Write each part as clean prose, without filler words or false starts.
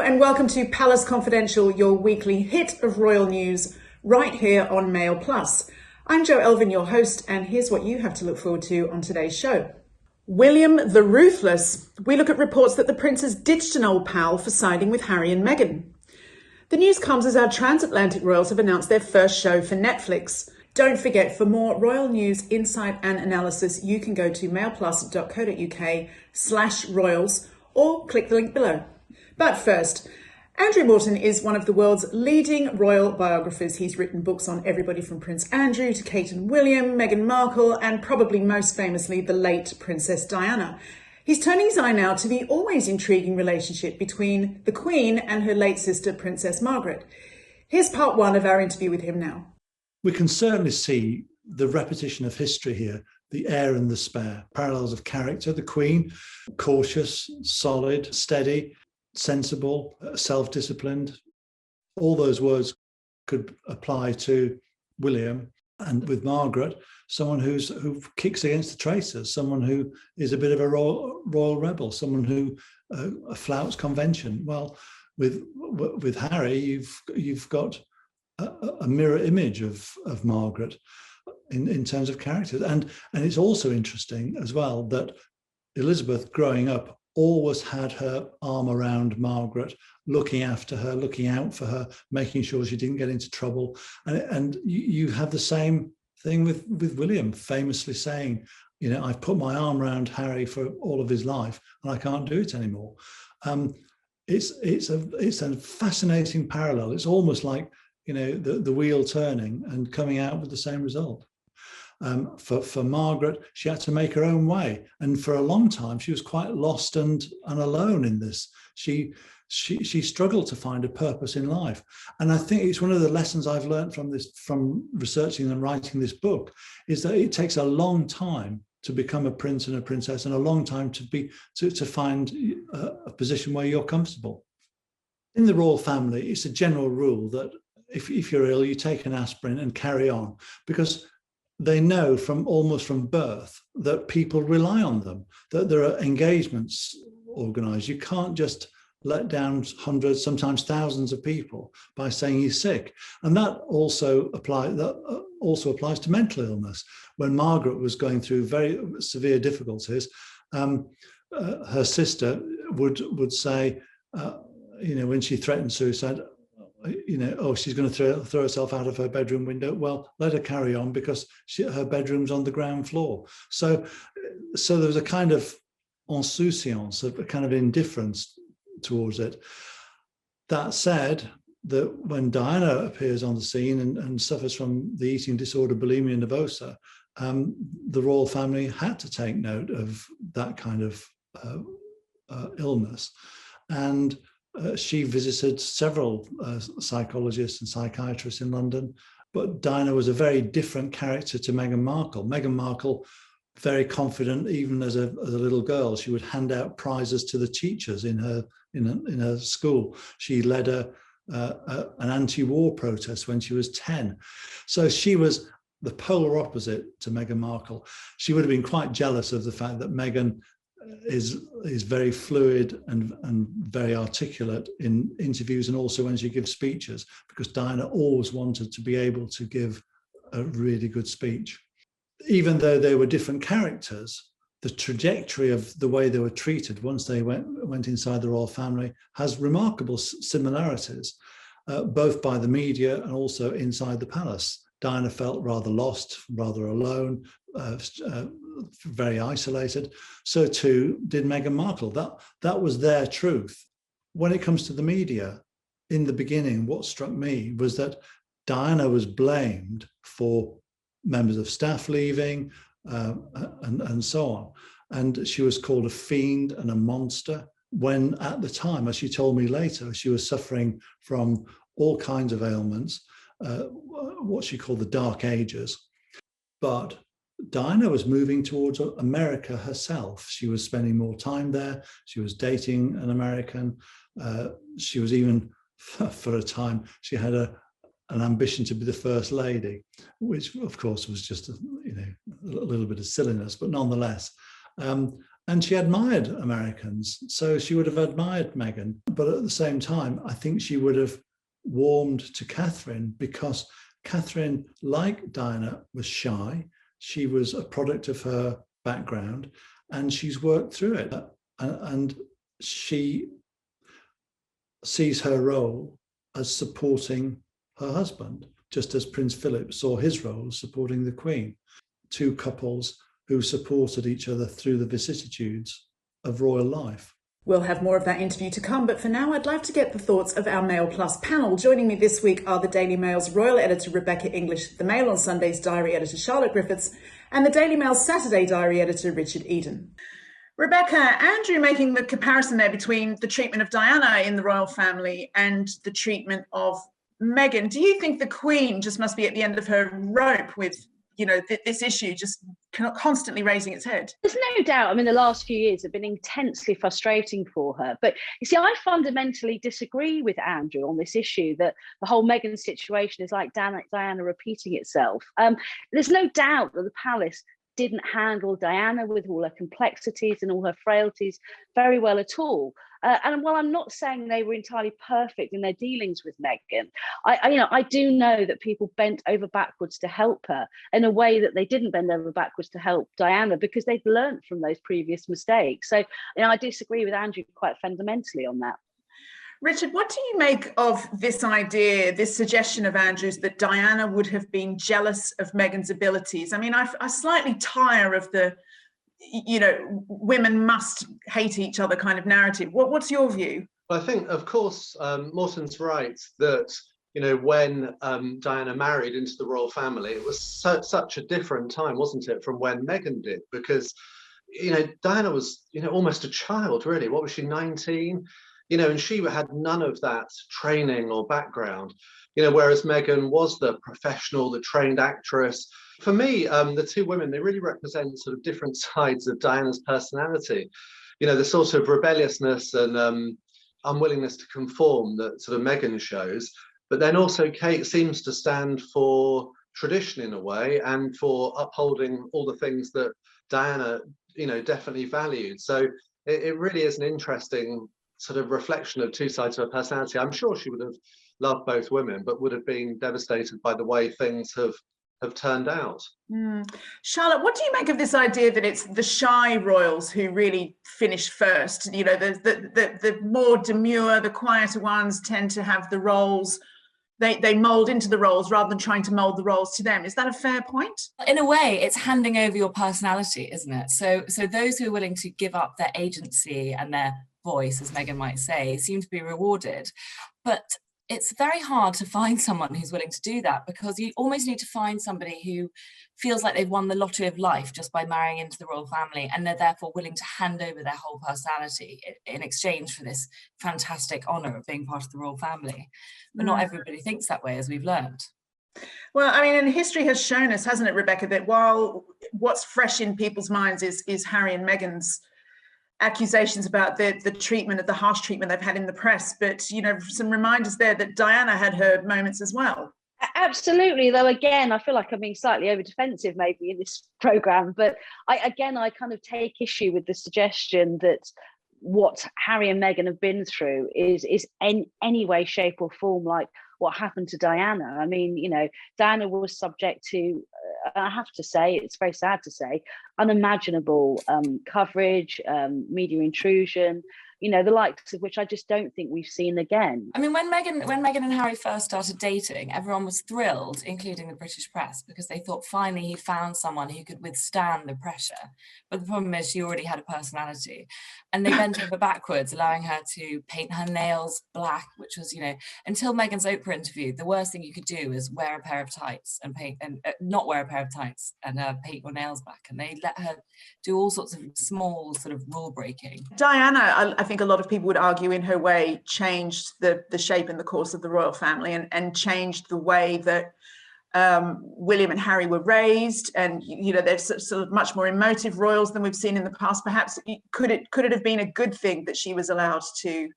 and welcome to Palace Confidential, your weekly hit of royal news, right here on Mail Plus. I'm Jo Elvin, your host, and here's what you have to look forward to on today's show. William the Ruthless. We look at reports that the prince has ditched an old pal for siding with Harry and Meghan. The news comes as our transatlantic royals have announced their first show for Netflix. Don't forget, for more royal news, insight and analysis, you can go to mailplus.co.uk/royals or click the link below. But first, Andrew Morton is one of the world's leading royal biographers. He's written books on everybody from Prince Andrew to Kate and William, Meghan Markle, and probably most famously, the late Princess Diana. He's turning his eye now to the always intriguing relationship between the Queen and her late sister, Princess Margaret. Here's part one of our interview with him now. We can certainly see the repetition of history here, the heir and the spare, parallels of character. The Queen, cautious, solid, steady, sensible, self-disciplined. All those words could apply to William. And with Margaret, someone who kicks against the traitors, someone who is a bit of a royal rebel, someone who flouts convention. Well, with Harry, you've got a mirror image of Margaret in terms of characters. And it's also interesting as well that Elizabeth, growing up, always had her arm around Margaret, looking after her, looking out for her, making sure she didn't get into trouble. And you have the same thing with William, famously saying, you know, I've put my arm around Harry for all of his life and I can't do it anymore. It's a fascinating parallel. It's almost like, you know, the wheel turning and coming out with the same result. For Margaret, she had to make her own way, and for a long time she was quite lost and alone in this. She struggled to find a purpose in life, and I think it's one of the lessons I've learned from researching and writing this book, is that it takes a long time to become a prince and a princess, and a long time to find a position where you're comfortable. In the royal family, it's a general rule that if you're ill, you take an aspirin and carry on, because they know almost from birth that people rely on them, that there are engagements organised. You can't just let down hundreds, sometimes thousands of people by saying you're sick. And that also applies to mental illness. When Margaret was going through very severe difficulties, her sister would say, when she threatened suicide, she's going to throw herself out of her bedroom window. Well, let her carry on, because her bedroom's on the ground floor. So there was a kind of insouciance, a kind of indifference towards it. That said, that when Diana appears on the scene and suffers from the eating disorder bulimia nervosa, the royal family had to take note of that kind of illness. And she visited several psychologists and psychiatrists in London, but Diana was a very different character to Meghan Markle. Meghan Markle, very confident, even as a little girl, she would hand out prizes to the teachers in her school. She led an anti-war protest when she was 10. So she was the polar opposite to Meghan Markle. She would have been quite jealous of the fact that Meghan is very fluid and very articulate in interviews, and also when she gives speeches, because Diana always wanted to be able to give a really good speech. Even though they were different characters, the trajectory of the way they were treated once they went inside the royal family has remarkable similarities, both by the media and also inside the palace. Diana felt rather lost, rather alone, very isolated. So too did Meghan Markle. That was their truth. When it comes to the media, in the beginning, what struck me was that Diana was blamed for members of staff leaving and so on. And she was called a fiend and a monster, when at the time, as she told me later, she was suffering from all kinds of ailments, what she called the Dark Ages. But Diana was moving towards America herself. She was spending more time there. She was dating an American. She was even, for a time, she had an ambition to be the First Lady, which of course was just a little bit of silliness, but nonetheless. And she admired Americans, so she would have admired Meghan. But at the same time, I think she would have warmed to Catherine because Catherine, like Diana, was shy. She was a product of her background and she's worked through it. And she sees her role as supporting her husband, just as Prince Philip saw his role supporting the Queen. Two couples who supported each other through the vicissitudes of royal life. We'll have more of that interview to come, but for now I'd like to get the thoughts of our Mail Plus panel. Joining me this week are the Daily Mail's royal editor Rebecca English, the Mail on Sunday's diary editor Charlotte Griffiths, and the Daily Mail's Saturday diary editor Richard Eden. Rebecca, Andrew making the comparison there between the treatment of Diana in the royal family and the treatment of Meghan. Do you think the Queen just must be at the end of her rope with, this issue just constantly raising its head? There's no doubt. I mean, the last few years have been intensely frustrating for her. But you see, I fundamentally disagree with Andrew on this issue, that the whole Meghan situation is like Diana repeating itself. There's no doubt that the palace didn't handle Diana with all her complexities and all her frailties very well at all. And while I'm not saying they were entirely perfect in their dealings with Meghan, I do know that people bent over backwards to help her in a way that they didn't bend over backwards to help Diana because they'd learned from those previous mistakes. So I disagree with Andrew quite fundamentally on that. Richard, what do you make of this idea, this suggestion of Andrew's that Diana would have been jealous of Meghan's abilities? I mean, I slightly tire of the, women must hate each other kind of narrative. What's your view? Well, I think, of course, Morton's right that, when Diana married into the royal family, it was such a different time, wasn't it, from when Meghan did? Because, Diana was, almost a child, really. What was she, 19? And she had none of that training or background, whereas Meghan was the professional, the trained actress. For me, the two women, they really represent sort of different sides of Diana's personality. The sort of rebelliousness and unwillingness to conform that sort of Meghan shows. But then also Kate seems to stand for tradition in a way and for upholding all the things that Diana, definitely valued. So it really is an interesting sort of reflection of two sides of her personality. I'm sure she would have loved both women, but would have been devastated by the way things have turned out. Charlotte, what do you make of this idea that it's the shy royals who really finish first? The more demure, the quieter ones tend to have the roles. They mould into the roles rather than trying to mould the roles to them. Is that a fair point? In a way, it's handing over your personality, isn't it? So those who are willing to give up their agency and their voice, as Meghan might say, seem to be rewarded. But it's very hard to find someone who's willing to do that, because you almost need to find somebody who feels like they've won the lottery of life just by marrying into the royal family, and they're therefore willing to hand over their whole personality in exchange for this fantastic honour of being part of the royal family. But not everybody thinks that way, as we've learned. Well, I mean, and history has shown us, hasn't it, Rebecca, that while what's fresh in people's minds is Harry and Meghan's accusations about the treatment, of the harsh treatment they've had in the press, but some reminders there that Diana had her moments as well. Absolutely, though again I feel like I'm being slightly over defensive maybe in this programme, but I kind of take issue with the suggestion that what Harry and Meghan have been through is in any way, shape or form like what happened to Diana. I mean, Diana was subject to, I have to say, it's very sad to say, unimaginable coverage, media intrusion, the likes of which I just don't think we've seen again. I mean, when Meghan and Harry first started dating, everyone was thrilled, including the British press, because they thought finally he found someone who could withstand the pressure. But the problem is she already had a personality, and they bent over backwards, allowing her to paint her nails black, which was, until Meghan's Oprah interview, the worst thing you could do is wear a pair of tights and not wear a pair of tights and paint your nails black. And they let her do all sorts of small sort of rule breaking. Diana, I think a lot of people would argue, in her way, changed the shape and the course of the royal family and changed the way that William and Harry were raised. And they're sort of much more emotive royals than we've seen in the past. Perhaps could it have been a good thing that she was allowed to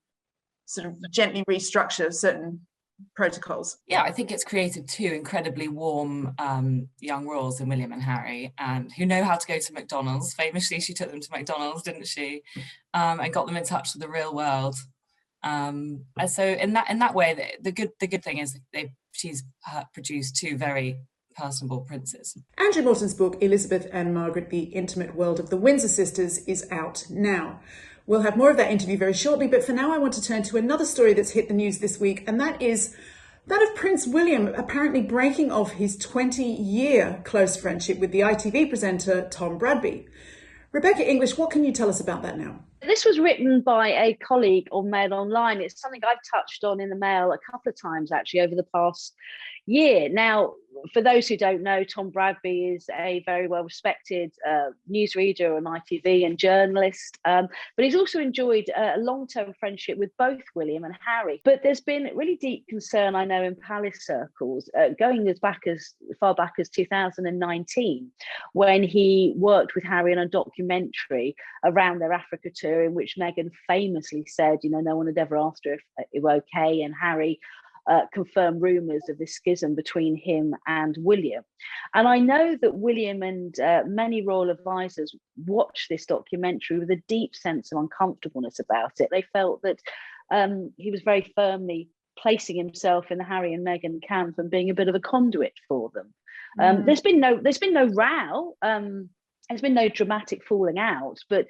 sort of gently restructure certain protocols? Yeah, I think it's created two incredibly warm young royals in William and Harry, and who know how to go to McDonald's. Famously, she took them to McDonald's, didn't she? And got them in touch with the real world. And so in that way, the good thing is she's produced two very personable princes. Andrew Morton's book, Elizabeth and Margaret, The Intimate World of the Windsor Sisters, is out now. We'll have more of that interview very shortly, but for now I want to turn to another story that's hit the news this week, and that is that of Prince William apparently breaking off his 20-year close friendship with the ITV presenter Tom Bradby. Rebecca English, what can you tell us about that now? This was written by a colleague on Mail Online. It's something I've touched on in the Mail a couple of times, actually, over the past year. Now, for those who don't know, Tom Bradby is a very well-respected newsreader on ITV and journalist, but he's also enjoyed a long-term friendship with both William and Harry. But there's been really deep concern, I know, in palace circles, going as far back as 2019, when he worked with Harry on a documentary around their Africa tour, in which Meghan famously said, no one had ever asked her if it were okay, and Harry confirmed rumours of this schism between him and William. And I know that William and many royal advisors watched this documentary with a deep sense of uncomfortableness about it. They felt that he was very firmly placing himself in the Harry and Meghan camp and being a bit of a conduit for them. There's been no row. There's been no dramatic falling out, but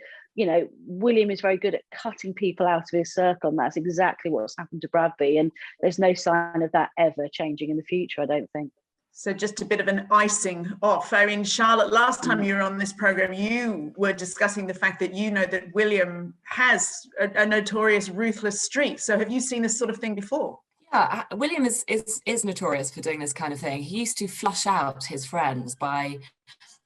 William is very good at cutting people out of his circle, and that's exactly what's happened to Bradby. And there's no sign of that ever changing in the future, I don't think. So just a bit of an icing off. I mean, Charlotte, last time you were on this program, you were discussing the fact that that William has a notorious ruthless streak. So have you seen this sort of thing before? Yeah, William is notorious for doing this kind of thing. He used to flush out his friends by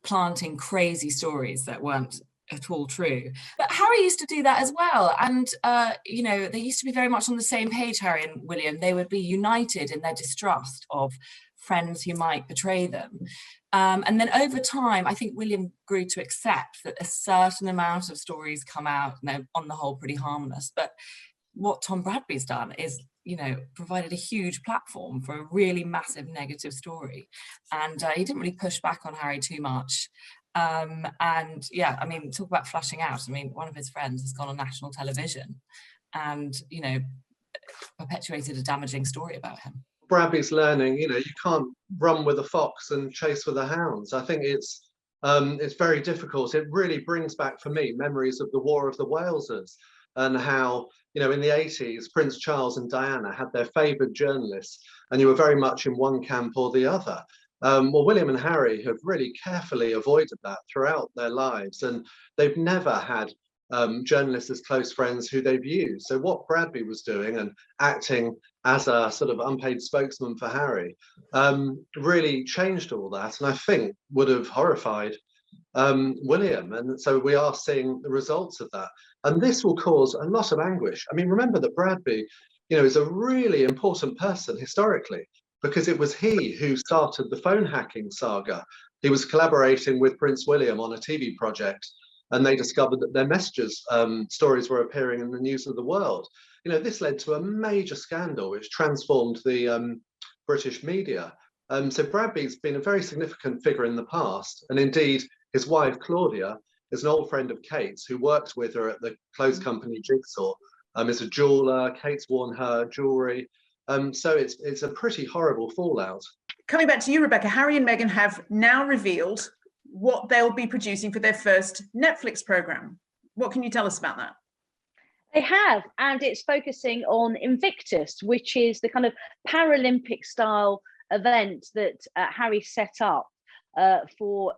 planting crazy stories that weren't at all true. But Harry used to do that as well. And, they used to be very much on the same page, Harry and William. They would be united in their distrust of friends who might betray them. And then over time, I think William grew to accept that a certain amount of stories come out, and they're on the whole pretty harmless. But what Tom Bradby's done is, provided a huge platform for a really massive negative story. And he didn't really push back on Harry too much. Talk about flushing out. One of his friends has gone on national television and, perpetuated a damaging story about him. Bradby's learning, you can't run with a fox and chase with the hounds. I think it's very difficult. It really brings back for me memories of the War of the Walesers and how, in the 80s, Prince Charles and Diana had their favoured journalists, and you were very much in one camp or the other. William and Harry have really carefully avoided that throughout their lives, and they've never had journalists as close friends who they've used. So what Bradby was doing and acting as a sort of unpaid spokesman for Harry really changed all that, and I think would have horrified William. And so we are seeing the results of that. And this will cause a lot of anguish. Remember that Bradby, is a really important person historically, because it was he who started the phone hacking saga. He was collaborating with Prince William on a TV project, and they discovered that their messages stories were appearing in the news of the world. This led to a major scandal which transformed the British media. So Bradby's been a very significant figure in the past, and indeed his wife Claudia is an old friend of Kate's who worked with her at the clothes company Jigsaw. Is a jeweler. Kate's worn her jewelry. So it's a pretty horrible fallout. Coming back to you, Rebecca, Harry and Meghan have now revealed what they'll be producing for their first Netflix program. What can you tell us about that? They have, and it's focusing on Invictus, which is the kind of Paralympic style event that Harry set up for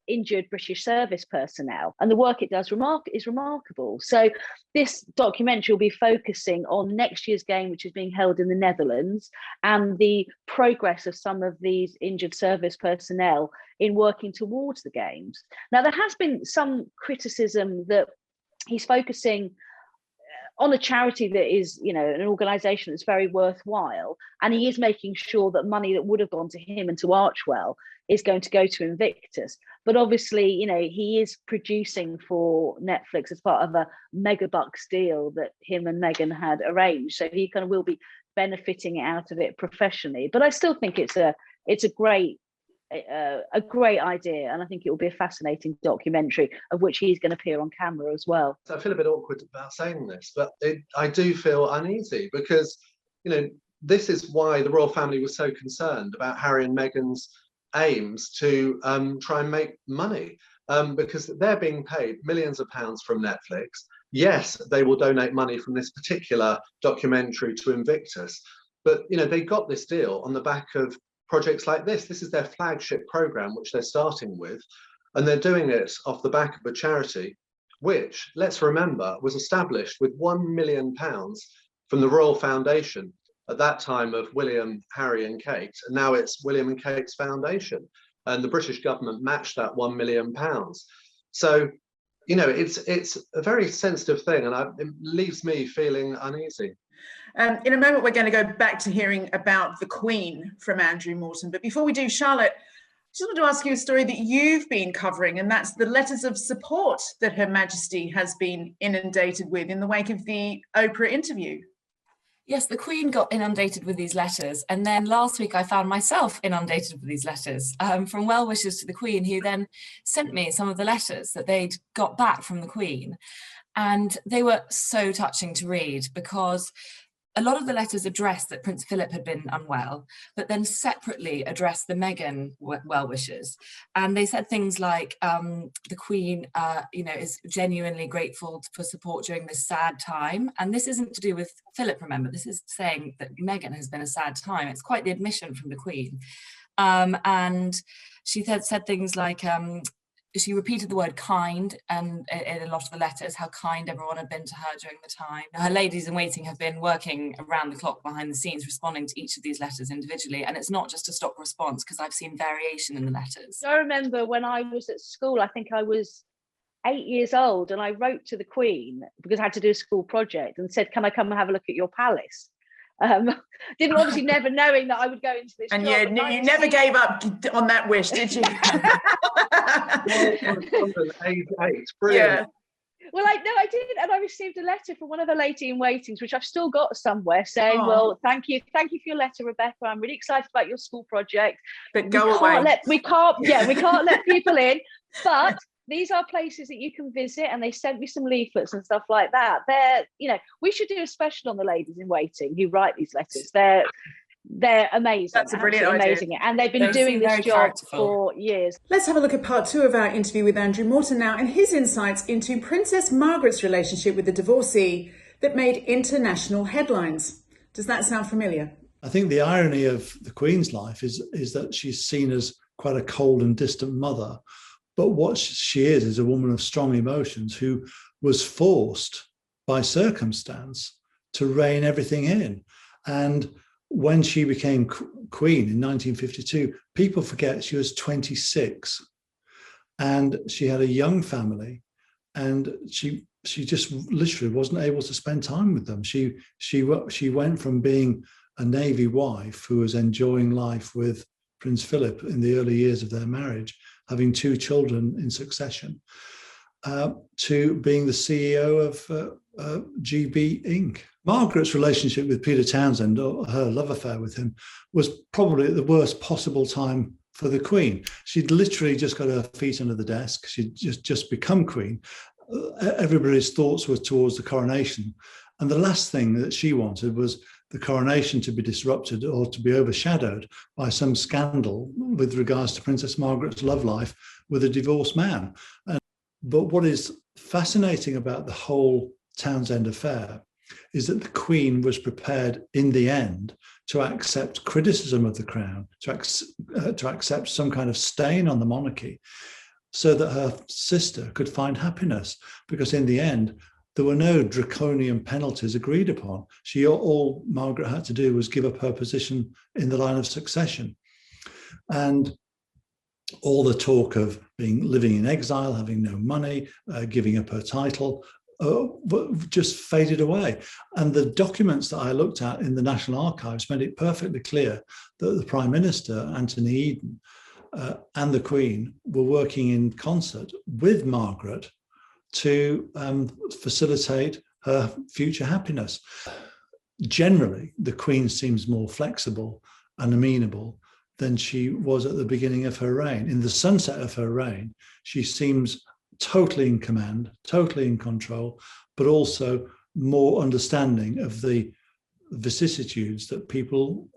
injured British service personnel, and the work it does is remarkable. So this documentary will be focusing on next year's game, which is being held in the Netherlands, and the progress of some of these injured service personnel in working towards the games. Now, there has been some criticism that he's focusing on a charity that is, an organisation that's very worthwhile, and he is making sure that money that would have gone to him and to Archwell is going to go to Invictus. But obviously, he is producing for Netflix as part of a megabucks deal that him and Meghan had arranged. So he kind of will be benefiting out of it professionally. But I still think it's a great idea, and I think it will be a fascinating documentary of which he's going to appear on camera as well. I feel a bit awkward about saying this, but I do feel uneasy because, this is why the royal family was so concerned about Harry and Meghan's aims to try and make money, because they're being paid millions of pounds from Netflix. Yes, they will donate money from this particular documentary to Invictus, but they got this deal on the back of projects like this. This is their flagship program, which they're starting with, and they're doing it off the back of a charity which, let's remember, was established with £1 million from the Royal Foundation at that time of William, Harry and Kate, and now it's William and Kate's Foundation, and the British government matched that £1 million. So it's a very sensitive thing, and it leaves me feeling uneasy. In a moment, we're going to go back to hearing about the Queen from Andrew Morton. But before we do, Charlotte, I just wanted to ask you a story that you've been covering, and that's the letters of support that Her Majesty has been inundated with in the wake of the Oprah interview. Yes, the Queen got inundated with these letters. And then last week I found myself inundated with these letters from well-wishers to the Queen, who then sent me some of the letters that they'd got back from the Queen. And they were so touching to read, because a lot of the letters addressed that Prince Philip had been unwell, but then separately addressed the Meghan well-wishers. And they said things like, the Queen, is genuinely grateful for support during this sad time. And this isn't to do with Philip, remember, this is saying that Meghan has been a sad time. It's quite the admission from the Queen. And she said things like, she repeated the word kind, and in a lot of the letters, how kind everyone had been to her during the time. Her ladies in waiting have been working around the clock behind the scenes, responding to each of these letters individually. And it's not just a stock response, because I've seen variation in the letters. I remember when I was at school, I think I was 8 years old, and I wrote to the Queen because I had to do a school project, and said, can I come and have a look at your palace? Didn't obviously never knowing that I would go into this and job. you never gave up on that wish, did you? Age 8, brilliant. Yeah. Well, I did, and I received a letter from one of the lady in waitings, which I've still got somewhere, saying, well, thank you for your letter, Rebecca. I'm really excited about your school project. But go away. We can't let people in, but these are places that you can visit, and they sent me some leaflets and stuff like that. We should do a special on the ladies in waiting who write these letters. They're amazing. That's a brilliant idea. Amazing. And they've been doing this job for years. Let's have a look at part 2 of our interview with Andrew Morton now, and his insights into Princess Margaret's relationship with the divorcee that made international headlines. Does that sound familiar? I think the irony of the Queen's life is that she's seen as quite a cold and distant mother. But what she is a woman of strong emotions who was forced by circumstance to rein everything in. And when she became Queen in 1952, people forget she was 26 and she had a young family, and she just literally wasn't able to spend time with them. She went from being a Navy wife who was enjoying life with Prince Philip in the early years of their marriage, having 2 children in succession, to being the CEO of GB Inc. Margaret's relationship with Peter Townsend, or her love affair with him, was probably at the worst possible time for the Queen. She'd literally just got her feet under the desk. She'd just become Queen. Everybody's thoughts were towards the coronation. And the last thing that she wanted was the coronation to be disrupted or to be overshadowed by some scandal with regards to Princess Margaret's love life with a divorced man. But what is fascinating about the whole Townsend affair is that the Queen was prepared in the end to accept criticism of the Crown, to accept some kind of stain on the monarchy, so that her sister could find happiness, because in the end, there were no draconian penalties agreed upon. All Margaret had to do was give up her position in the line of succession. And all the talk of living in exile, having no money, giving up her title, just faded away. And the documents that I looked at in the National Archives made it perfectly clear that the Prime Minister, Anthony Eden, and the Queen were working in concert with Margaret to facilitate her future happiness. generally, the Queen seems more flexible and amenable than she was at the beginning of her reign. In the sunset of her reign, she seems totally in command, totally in control, but also more understanding of the vicissitudes that people,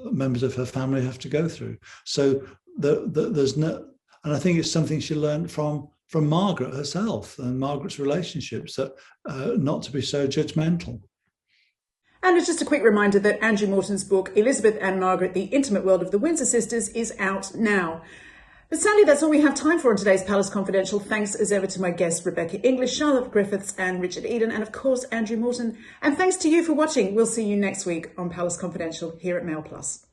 members of her family, have to go through. So there's no, and I think it's something she learned from Margaret herself and Margaret's relationships, that not to be so judgmental. And it's just a quick reminder that Andrew Morton's book, Elizabeth and Margaret, The Intimate World of the Windsor Sisters, is out now. But sadly, that's all we have time for on today's Palace Confidential. Thanks as ever to my guests, Rebecca English, Charlotte Griffiths and Richard Eden, and of course, Andrew Morton. And thanks to you for watching. We'll see you next week on Palace Confidential here at Mail Plus.